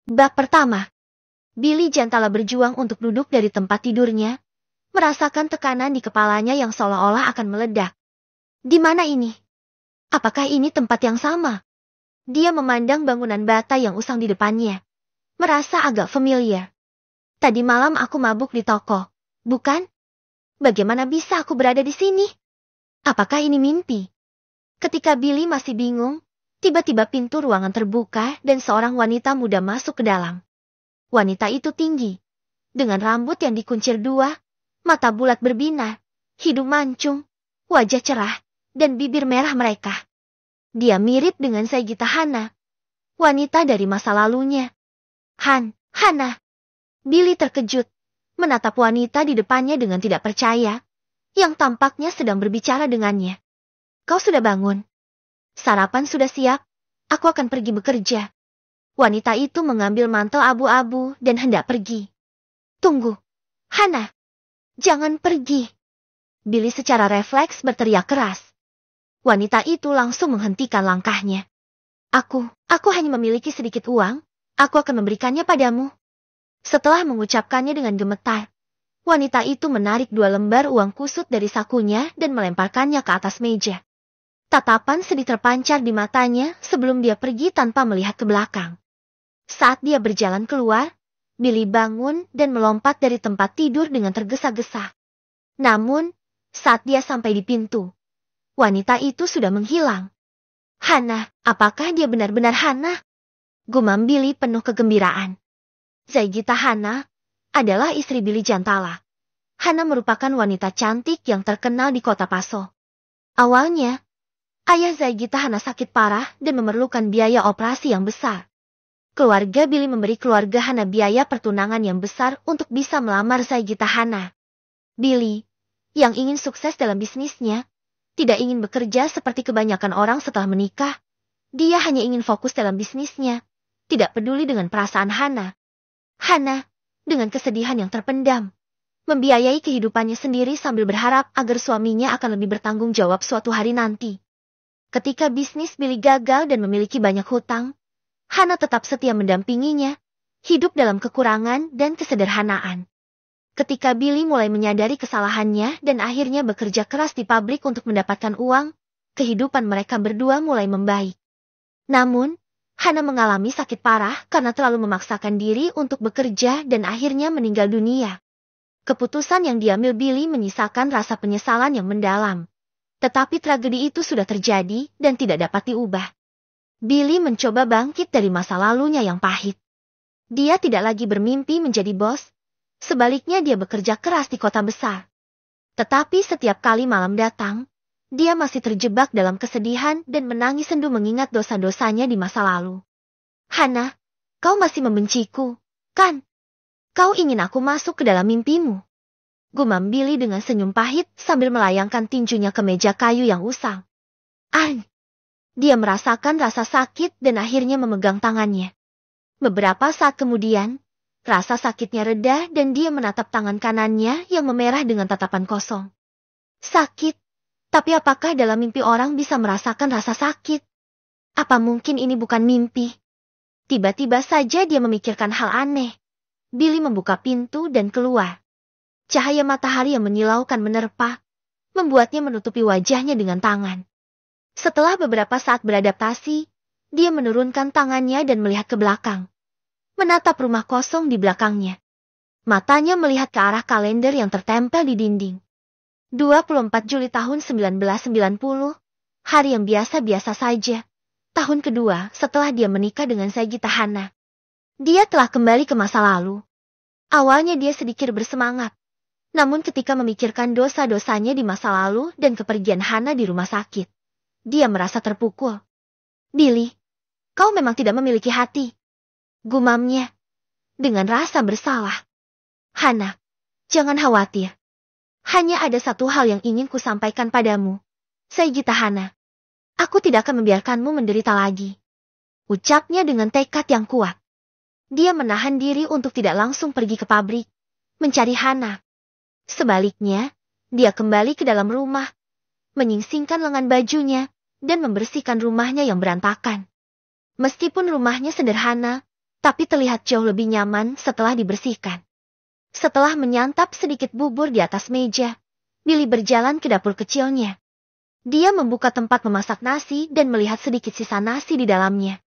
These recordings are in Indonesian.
Bab pertama. Billy Jantala berjuang untuk duduk dari tempat tidurnya, merasakan tekanan di kepalanya yang seolah-olah akan meledak. Di mana ini? Apakah ini tempat yang sama? Dia memandang bangunan bata yang usang di depannya, merasa agak familiar. Tadi malam aku mabuk di toko, bukan? Bagaimana bisa aku berada di sini? Apakah ini mimpi? Ketika Billy masih bingung, tiba-tiba pintu ruangan terbuka dan seorang wanita muda masuk ke dalam. Wanita itu tinggi, dengan rambut yang dikuncir dua, mata bulat berbinar, hidung mancung, wajah cerah, dan bibir merah mereka. Dia mirip dengan Saigita Hana, wanita dari masa lalunya. Hana. Billy terkejut, menatap wanita di depannya dengan tidak percaya, yang tampaknya sedang berbicara dengannya. Kau sudah bangun? Sarapan sudah siap, aku akan pergi bekerja. Wanita itu mengambil mantel abu-abu dan hendak pergi. Tunggu, Hana, jangan pergi. Billy secara refleks berteriak keras. Wanita itu langsung menghentikan langkahnya. Aku hanya memiliki sedikit uang, aku akan memberikannya padamu. Setelah mengucapkannya dengan gemetar, wanita itu menarik 2 lembar uang kusut dari sakunya dan melemparkannya ke atas meja. Tatapan sedih terpancar di matanya sebelum dia pergi tanpa melihat ke belakang. Saat dia berjalan keluar, Billy bangun dan melompat dari tempat tidur dengan tergesa-gesa. Namun, saat dia sampai di pintu, wanita itu sudah menghilang. Hana, apakah dia benar-benar Hana? Gumam Billy penuh kegembiraan. Saigita Hana adalah istri Billy Jantala. Hana merupakan wanita cantik yang terkenal di kota Paso. Awalnya, ayah Saigita Hana sakit parah dan memerlukan biaya operasi yang besar. Keluarga Billy memberi keluarga Hana biaya pertunangan yang besar untuk bisa melamar Saigita Hana. Billy, yang ingin sukses dalam bisnisnya, tidak ingin bekerja seperti kebanyakan orang setelah menikah. Dia hanya ingin fokus dalam bisnisnya, tidak peduli dengan perasaan Hana. Hana, dengan kesedihan yang terpendam, membiayai kehidupannya sendiri sambil berharap agar suaminya akan lebih bertanggung jawab suatu hari nanti. Ketika bisnis Billy gagal dan memiliki banyak hutang, Hana tetap setia mendampinginya, hidup dalam kekurangan dan kesederhanaan. Ketika Billy mulai menyadari kesalahannya dan akhirnya bekerja keras di pabrik untuk mendapatkan uang, kehidupan mereka berdua mulai membaik. Namun, Hana mengalami sakit parah karena terlalu memaksakan diri untuk bekerja dan akhirnya meninggal dunia. Keputusan yang diambil Billy menyisakan rasa penyesalan yang mendalam. Tetapi tragedi itu sudah terjadi dan tidak dapat diubah. Billy mencoba bangkit dari masa lalunya yang pahit. Dia tidak lagi bermimpi menjadi bos. Sebaliknya dia bekerja keras di kota besar. Tetapi setiap kali malam datang, dia masih terjebak dalam kesedihan dan menangis sendu mengingat dosa-dosanya di masa lalu. Hana, kau masih membenciku, kan? Kau ingin aku masuk ke dalam mimpimu? Gumam Billy dengan senyum pahit sambil melayangkan tinjunya ke meja kayu yang usang. Dia merasakan rasa sakit dan akhirnya memegang tangannya. Beberapa saat kemudian, rasa sakitnya reda dan dia menatap tangan kanannya yang memerah dengan tatapan kosong. Sakit, tapi apakah dalam mimpi orang bisa merasakan rasa sakit? Apa mungkin ini bukan mimpi? Tiba-tiba saja dia memikirkan hal aneh. Billy membuka pintu dan keluar. Cahaya matahari yang menyilaukan menerpa, membuatnya menutupi wajahnya dengan tangan. Setelah beberapa saat beradaptasi, dia menurunkan tangannya dan melihat ke belakang. Menatap rumah kosong di belakangnya. Matanya melihat ke arah kalender yang tertempel di dinding. 24 Juli tahun 1990, hari yang biasa-biasa saja. Tahun kedua setelah dia menikah dengan Saigita Hana. Dia telah kembali ke masa lalu. Awalnya dia sedikit bersemangat. Namun ketika memikirkan dosa-dosanya di masa lalu dan kepergian Hana di rumah sakit, dia merasa terpukul. Billy, kau memang tidak memiliki hati. Gumamnya, dengan rasa bersalah. Hana, jangan khawatir. Hanya ada satu hal yang ingin kusampaikan padamu. Saigita Hana, aku tidak akan membiarkanmu menderita lagi. Ucapnya dengan tekad yang kuat. Dia menahan diri untuk tidak langsung pergi ke pabrik, mencari Hana. Sebaliknya, dia kembali ke dalam rumah, menyingsingkan lengan bajunya, dan membersihkan rumahnya yang berantakan. Meskipun rumahnya sederhana, tapi terlihat jauh lebih nyaman setelah dibersihkan. Setelah menyantap sedikit bubur di atas meja, Billy berjalan ke dapur kecilnya. Dia membuka tempat memasak nasi dan melihat sedikit sisa nasi di dalamnya.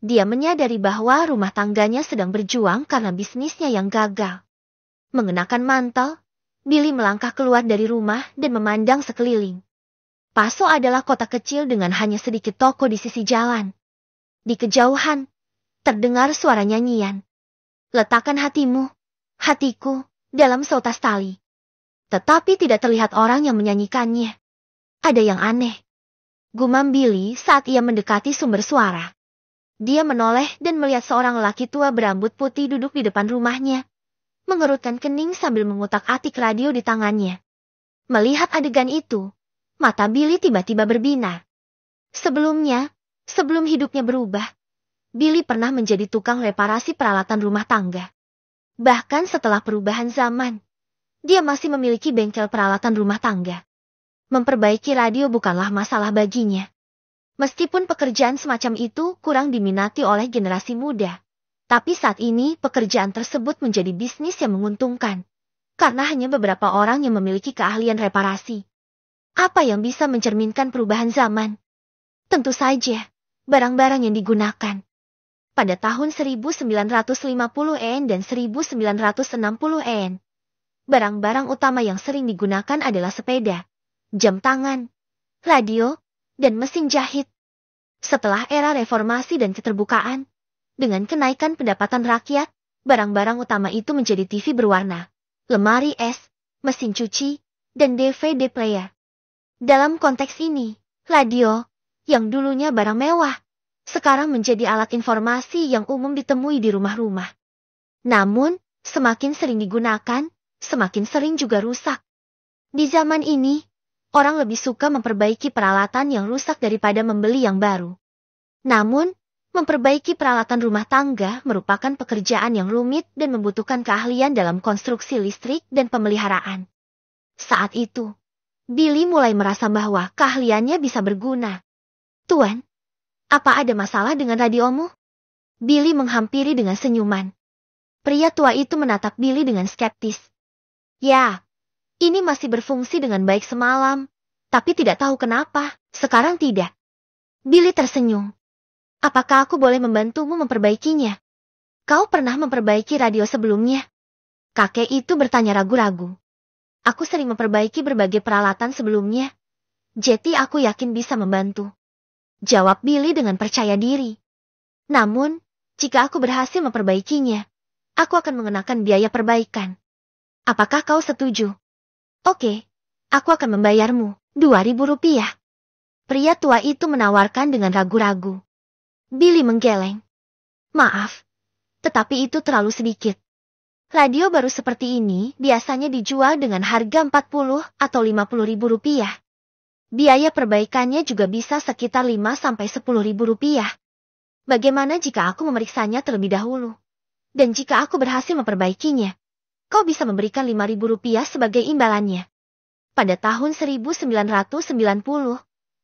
Dia menyadari bahwa rumah tangganya sedang berjuang karena bisnisnya yang gagal. Mengenakan mantel, Billy melangkah keluar dari rumah dan memandang sekeliling. Paso adalah kota kecil dengan hanya sedikit toko di sisi jalan. Di kejauhan, terdengar suara nyanyian. Letakkan hatimu, hatiku, dalam seutas tali. Tetapi tidak terlihat orang yang menyanyikannya. Ada yang aneh. Gumam Billy saat ia mendekati sumber suara. Dia menoleh dan melihat seorang lelaki tua berambut putih duduk di depan rumahnya, mengerutkan kening sambil mengutak-atik radio di tangannya. Melihat adegan itu, mata Billy tiba-tiba berbinar. Sebelumnya, sebelum hidupnya berubah, Billy pernah menjadi tukang reparasi peralatan rumah tangga. Bahkan setelah perubahan zaman, dia masih memiliki bengkel peralatan rumah tangga. Memperbaiki radio bukanlah masalah baginya. Meskipun pekerjaan semacam itu kurang diminati oleh generasi muda, tapi saat ini pekerjaan tersebut menjadi bisnis yang menguntungkan, karena hanya beberapa orang yang memiliki keahlian reparasi. Apa yang bisa mencerminkan perubahan zaman? Tentu saja, barang-barang yang digunakan. Pada tahun 1950-an dan 1960-an, barang-barang utama yang sering digunakan adalah sepeda, jam tangan, radio, dan mesin jahit. Setelah era reformasi dan keterbukaan, dengan kenaikan pendapatan rakyat, barang-barang utama itu menjadi TV berwarna, lemari es, mesin cuci, dan DVD player. Dalam konteks ini, radio, yang dulunya barang mewah, sekarang menjadi alat informasi yang umum ditemui di rumah-rumah. Namun, semakin sering digunakan, semakin sering juga rusak. Di zaman ini, orang lebih suka memperbaiki peralatan yang rusak daripada membeli yang baru. Namun, memperbaiki peralatan rumah tangga merupakan pekerjaan yang rumit dan membutuhkan keahlian dalam konstruksi listrik dan pemeliharaan. Saat itu, Billy mulai merasa bahwa keahliannya bisa berguna. Tuan, apa ada masalah dengan radiomu? Billy menghampiri dengan senyuman. Pria tua itu menatap Billy dengan skeptis. Ya, ini masih berfungsi dengan baik semalam, tapi tidak tahu kenapa, sekarang tidak. Billy tersenyum. Apakah aku boleh membantumu memperbaikinya? Kau pernah memperbaiki radio sebelumnya? Kakek itu bertanya ragu-ragu. Aku sering memperbaiki berbagai peralatan sebelumnya. Jadi aku yakin bisa membantu. Jawab Billy dengan percaya diri. Namun, jika aku berhasil memperbaikinya, aku akan mengenakan biaya perbaikan. Apakah kau setuju? Oke, aku akan membayarmu Rp2.000. Pria tua itu menawarkan dengan ragu-ragu. Billy menggeleng. Maaf, tetapi itu terlalu sedikit. Radio baru seperti ini biasanya dijual dengan harga Rp40 atau Rp50.000. Biaya perbaikannya juga bisa sekitar Rp5-10.000. Bagaimana jika aku memeriksanya terlebih dahulu? Dan jika aku berhasil memperbaikinya, kau bisa memberikan Rp5.000 sebagai imbalannya. Pada tahun 1990,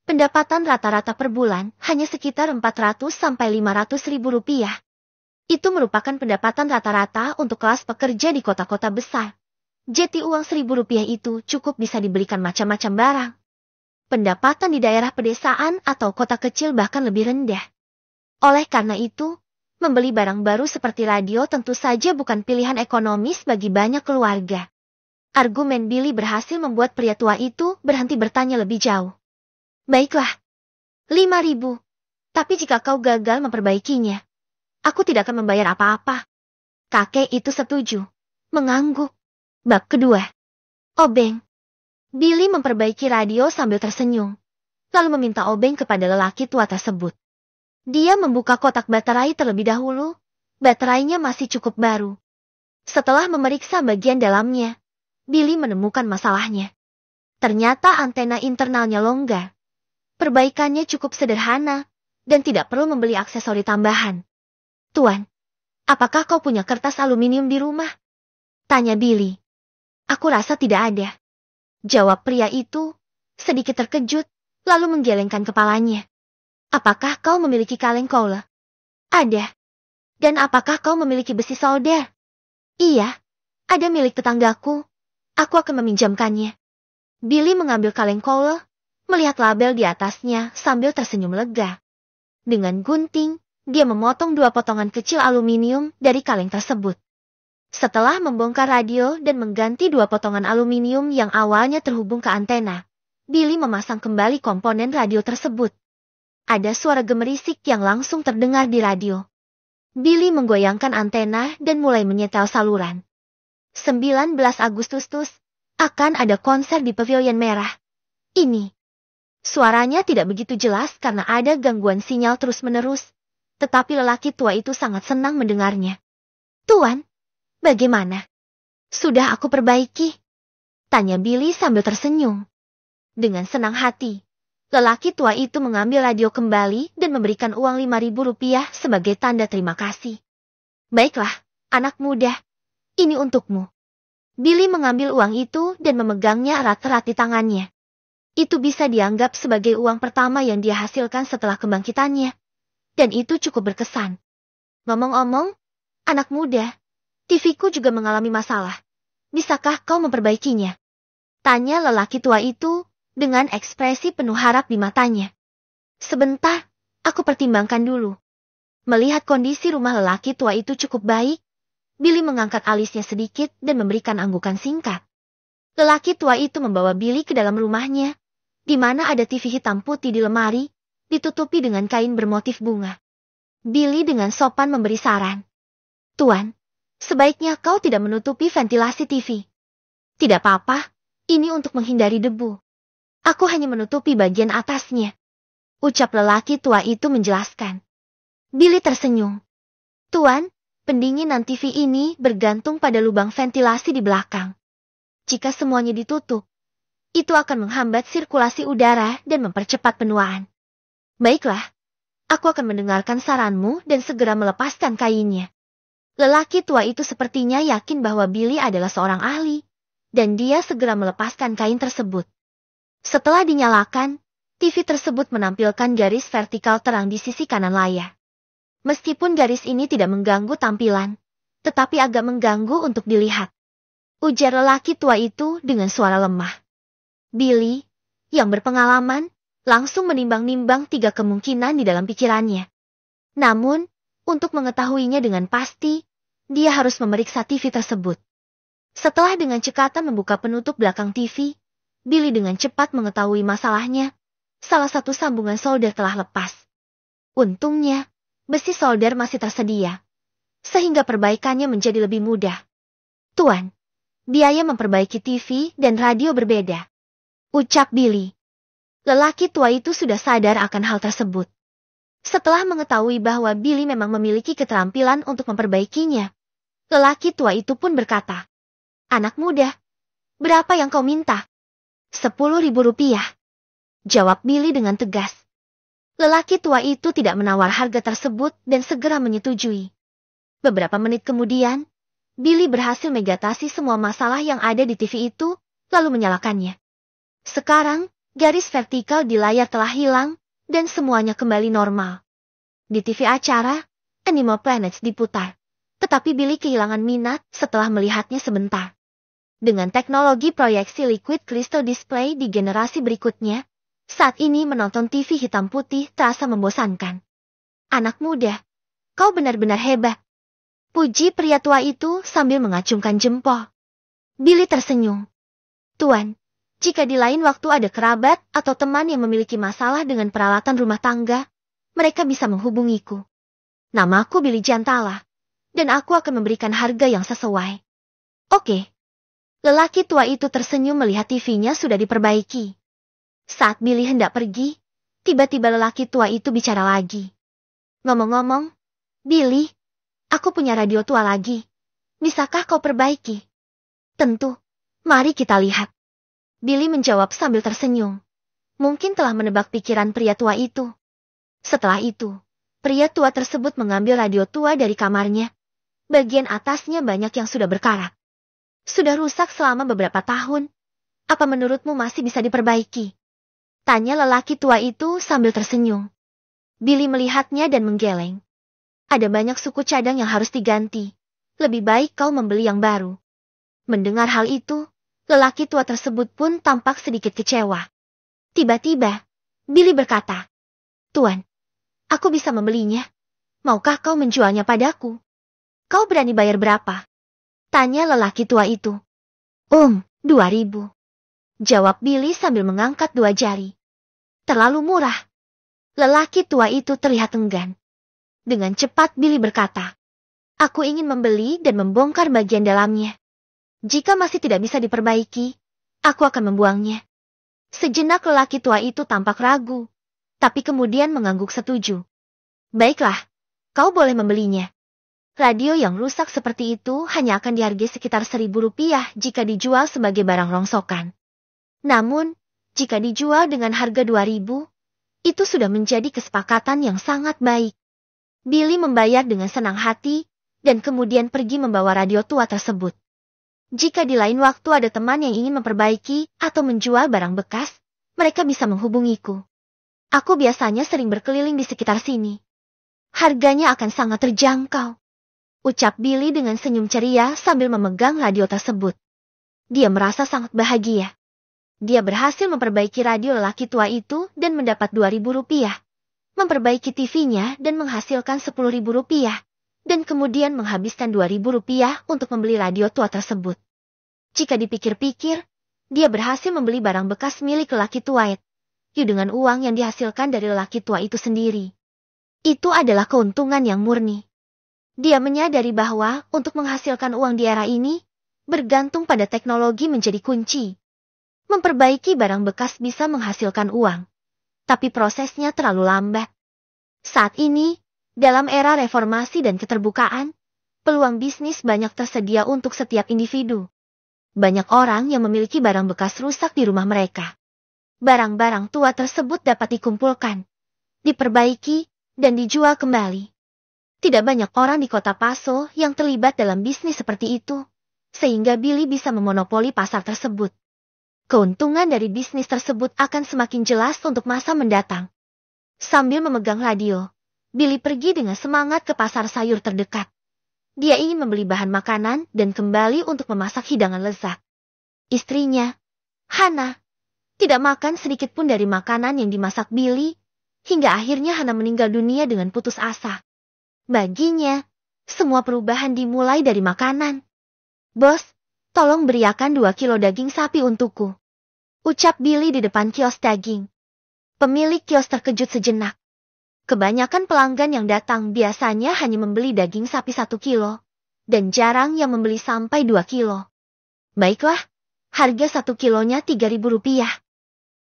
pendapatan rata-rata per bulan hanya sekitar Rp400-500.000. Itu merupakan pendapatan rata-rata untuk kelas pekerja di kota-kota besar. Jadi uang Rp1.000 itu cukup bisa dibelikan macam-macam barang. Pendapatan di daerah pedesaan atau kota kecil bahkan lebih rendah. Oleh karena itu, membeli barang baru seperti radio tentu saja bukan pilihan ekonomis bagi banyak keluarga. Argumen Billy berhasil membuat pria tua itu berhenti bertanya lebih jauh. Baiklah, 5.000. Tapi jika kau gagal memperbaikinya, aku tidak akan membayar apa-apa. Kakek itu setuju, mengangguk. Bab kedua. Obeng. Billy memperbaiki radio sambil tersenyum, lalu meminta obeng kepada lelaki tua tersebut. Dia membuka kotak baterai terlebih dahulu, baterainya masih cukup baru. Setelah memeriksa bagian dalamnya, Billy menemukan masalahnya. Ternyata antena internalnya longgar. Perbaikannya cukup sederhana, dan tidak perlu membeli aksesori tambahan. Tuan, apakah kau punya kertas aluminium di rumah? Tanya Billy. Aku rasa tidak ada. Jawab pria itu, sedikit terkejut, lalu menggelengkan kepalanya. Apakah kau memiliki kaleng kola? Ada. Dan apakah kau memiliki besi solder? Iya, ada milik tetanggaku. Aku akan meminjamkannya. Billy mengambil kaleng kowl, melihat label di atasnya sambil tersenyum lega. Dengan gunting, dia memotong 2 potongan kecil aluminium dari kaleng tersebut. Setelah membongkar radio dan mengganti 2 potongan aluminium yang awalnya terhubung ke antena, Billy memasang kembali komponen radio tersebut. Ada suara gemerisik yang langsung terdengar di radio. Billy menggoyangkan antena dan mulai menyetel saluran. 19 Agustus akan ada konser di Pavilion Merah. Ini. Suaranya tidak begitu jelas karena ada gangguan sinyal terus-menerus, tetapi lelaki tua itu sangat senang mendengarnya. Tuan, bagaimana? Sudah aku perbaiki? Tanya Billy sambil tersenyum. Dengan senang hati, lelaki tua itu mengambil radio kembali dan memberikan uang 5.000 rupiah sebagai tanda terima kasih. Baiklah, anak muda. Ini untukmu. Billy mengambil uang itu dan memegangnya erat-erat di tangannya. Itu bisa dianggap sebagai uang pertama yang dia hasilkan setelah kebangkitannya. Dan itu cukup berkesan. Ngomong-ngomong, anak muda, TV-ku juga mengalami masalah. Bisakah kau memperbaikinya? Tanya lelaki tua itu dengan ekspresi penuh harap di matanya. Sebentar, aku pertimbangkan dulu. Melihat kondisi rumah lelaki tua itu cukup baik, Billy mengangkat alisnya sedikit dan memberikan anggukan singkat. Lelaki tua itu membawa Billy ke dalam rumahnya, di mana ada TV hitam putih di lemari, ditutupi dengan kain bermotif bunga. Billy dengan sopan memberi saran. Tuan, sebaiknya kau tidak menutupi ventilasi TV. Tidak apa-apa, ini untuk menghindari debu. Aku hanya menutupi bagian atasnya. Ucap lelaki tua itu menjelaskan. Billy tersenyum. Tuan, pendinginan TV ini bergantung pada lubang ventilasi di belakang. Jika semuanya ditutup, itu akan menghambat sirkulasi udara dan mempercepat penuaan. Baiklah, aku akan mendengarkan saranmu dan segera melepaskan kainnya. Lelaki tua itu sepertinya yakin bahwa Billy adalah seorang ahli, dan dia segera melepaskan kain tersebut. Setelah dinyalakan, TV tersebut menampilkan garis vertikal terang di sisi kanan layar. Meskipun garis ini tidak mengganggu tampilan, tetapi agak mengganggu untuk dilihat. Ujar lelaki tua itu dengan suara lemah. Billy, yang berpengalaman, langsung menimbang-nimbang 3 kemungkinan di dalam pikirannya. Namun, untuk mengetahuinya dengan pasti, dia harus memeriksa TV tersebut. Setelah dengan cekatan membuka penutup belakang TV, Billy dengan cepat mengetahui masalahnya. Salah satu sambungan solder telah lepas. Untungnya, besi solder masih tersedia, sehingga perbaikannya menjadi lebih mudah. Tuan, biaya memperbaiki TV dan radio berbeda. Ucap Billy. Lelaki tua itu sudah sadar akan hal tersebut. Setelah mengetahui bahwa Billy memang memiliki keterampilan untuk memperbaikinya, lelaki tua itu pun berkata, Anak muda, berapa yang kau minta? 10.000 rupiah. Jawab Billy dengan tegas. Lelaki tua itu tidak menawar harga tersebut dan segera menyetujui. Beberapa menit kemudian, Billy berhasil mengatasi semua masalah yang ada di TV itu, lalu menyalakannya. Sekarang, garis vertikal di layar telah hilang, dan semuanya kembali normal. Di TV acara, Animal Planet diputar, tetapi Billy kehilangan minat setelah melihatnya sebentar. Dengan teknologi proyeksi liquid crystal display di generasi berikutnya, saat ini menonton TV hitam putih terasa membosankan. Anak muda, kau benar-benar hebat. Puji pria tua itu sambil mengacungkan jempol. Billy tersenyum. Tuan, jika di lain waktu ada kerabat atau teman yang memiliki masalah dengan peralatan rumah tangga, mereka bisa menghubungiku. Namaku Billy Jantala, dan aku akan memberikan harga yang sesuai. Oke. Lelaki tua itu tersenyum melihat TV-nya sudah diperbaiki. Saat Billy hendak pergi, tiba-tiba lelaki tua itu bicara lagi. Ngomong-ngomong, Billy, aku punya radio tua lagi. Bisakah kau perbaiki? Tentu, mari kita lihat. Billy menjawab sambil tersenyum. Mungkin telah menebak pikiran pria tua itu. Setelah itu, pria tua tersebut mengambil radio tua dari kamarnya. Bagian atasnya banyak yang sudah berkarat. Sudah rusak selama beberapa tahun. Apa menurutmu masih bisa diperbaiki? Tanya lelaki tua itu sambil tersenyum. Billy melihatnya dan menggeleng. Ada banyak suku cadang yang harus diganti. Lebih baik kau membeli yang baru. Mendengar hal itu, lelaki tua tersebut pun tampak sedikit kecewa. Tiba-tiba, Billy berkata, "Tuan, aku bisa membelinya. Maukah kau menjualnya padaku? Kau berani bayar berapa?" Tanya lelaki tua itu. 2.000. Jawab Billy sambil mengangkat 2 jari. Terlalu murah. Lelaki tua itu terlihat enggan. Dengan cepat Billy berkata, "Aku ingin membeli dan membongkar bagian dalamnya. Jika masih tidak bisa diperbaiki, aku akan membuangnya." Sejenak lelaki tua itu tampak ragu, tapi kemudian mengangguk setuju. "Baiklah, kau boleh membelinya. Radio yang rusak seperti itu hanya akan dihargai sekitar Rp1.000 jika dijual sebagai barang rongsokan. Namun, jika dijual dengan harga 2.000, itu sudah menjadi kesepakatan yang sangat baik." Billy membayar dengan senang hati, dan kemudian pergi membawa radio tua tersebut. Jika di lain waktu ada teman yang ingin memperbaiki atau menjual barang bekas, mereka bisa menghubungiku. Aku biasanya sering berkeliling di sekitar sini. Harganya akan sangat terjangkau. Ucap Billy dengan senyum ceria sambil memegang radio tersebut. Dia merasa sangat bahagia. Dia berhasil memperbaiki radio lelaki tua itu dan mendapat Rp2.000. Memperbaiki TV-nya dan menghasilkan Rp10.000, dan kemudian menghabiskan Rp2.000 untuk membeli radio tua tersebut. Jika dipikir-pikir, dia berhasil membeli barang bekas milik lelaki tua itu dengan uang yang dihasilkan dari lelaki tua itu sendiri. Itu adalah keuntungan yang murni. Dia menyadari bahwa untuk menghasilkan uang di era ini, bergantung pada teknologi menjadi kunci. Memperbaiki barang bekas bisa menghasilkan uang, tapi prosesnya terlalu lambat. Saat ini, dalam era reformasi dan keterbukaan, peluang bisnis banyak tersedia untuk setiap individu. Banyak orang yang memiliki barang bekas rusak di rumah mereka. Barang-barang tua tersebut dapat dikumpulkan, diperbaiki, dan dijual kembali. Tidak banyak orang di kota Paso yang terlibat dalam bisnis seperti itu, sehingga Billy bisa memonopoli pasar tersebut. Keuntungan dari bisnis tersebut akan semakin jelas untuk masa mendatang. Sambil memegang radio, Billy pergi dengan semangat ke pasar sayur terdekat. Dia ingin membeli bahan makanan dan kembali untuk memasak hidangan lezat. Istrinya, Hana, tidak makan sedikit pun dari makanan yang dimasak Billy, hingga akhirnya Hana meninggal dunia dengan putus asa. Baginya, semua perubahan dimulai dari makanan. "Bos, tolong beriakan 2 kilo daging sapi untukku," ucap Billy di depan kios daging. Pemilik kios terkejut sejenak. Kebanyakan pelanggan yang datang biasanya hanya membeli daging sapi 1 kilo, dan jarang yang membeli sampai 2 kilo. "Baiklah, harga 1 kilonya Rp3.000,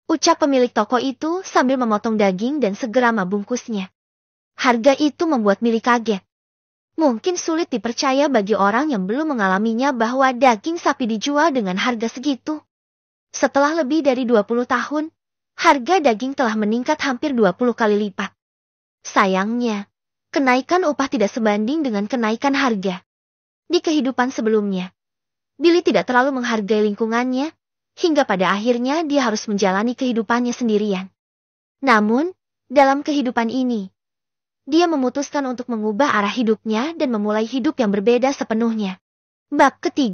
ucap pemilik toko itu sambil memotong daging dan segera membungkusnya. Harga itu membuat Billy kaget. Mungkin sulit dipercaya bagi orang yang belum mengalaminya bahwa daging sapi dijual dengan harga segitu. Setelah lebih dari 20 tahun, harga daging telah meningkat hampir 20 kali lipat. Sayangnya, kenaikan upah tidak sebanding dengan kenaikan harga. Di kehidupan sebelumnya, Billy tidak terlalu menghargai lingkungannya, hingga pada akhirnya dia harus menjalani kehidupannya sendirian. Namun, dalam kehidupan ini, dia memutuskan untuk mengubah arah hidupnya dan memulai hidup yang berbeda sepenuhnya. Bab ketiga.